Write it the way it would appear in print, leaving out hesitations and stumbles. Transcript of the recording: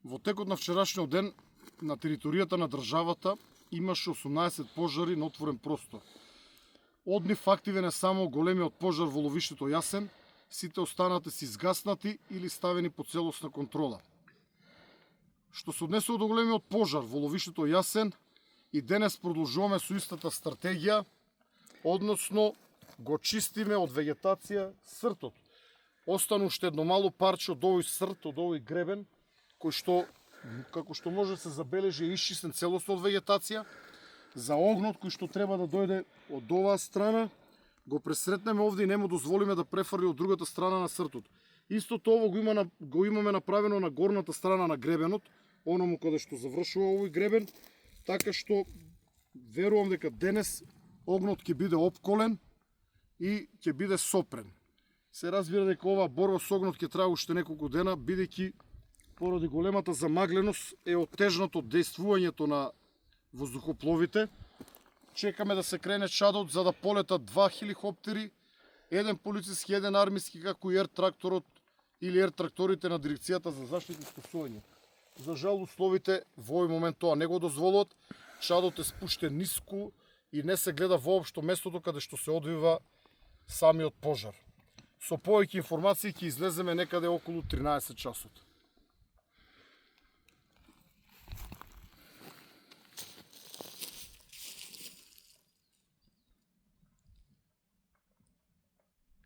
Во текот на вчерашниот ден на територијата на државата имаше 18 пожари на отворен простор. Од нив активен е само големиот пожар во ловиштето Јасен, сите останати се изгаснати или ставени под целосна контрола. Што се однесува до големиот пожар во ловиштето Јасен, и денес продолжуваме со истата стратегија, односно го чистиме од вегетација сртот. Остану уште едно мало парче од овој срт, од овој гребен, кој што, како што може да се забележи, е исчистен целосно од вегетација. За огнот кој што треба да дојде од оваа страна, го пресретнеме овде и не му дозволиме да префрли од другата страна на сртот. Истото ово го имаме направено на горната страна на гребенот, оному каде што завршува овој гребен, така што верувам дека денес огнот ќе биде опколен и ќе биде сопрен. Се разбира дека оваа борба со огнот ќе трае уште неколку дена, бидејќи поради големата замагленост е оттежнато дејствувањето на воздухопловите. Чекаме да се крене чадот за да полетат 2 хеликоптери, еден полициски, еден армиски, како и ер-тракторот или ер-тракторите на дирекцијата за заштита и спасување. За жал условите во овој момент тоа не го дозволуват. Чадот е спуштен ниску и не се гледа воопшто местото каде што се одвива самиот пожар. Со повеќе информации ќе излеземе некаде околу 13 часот.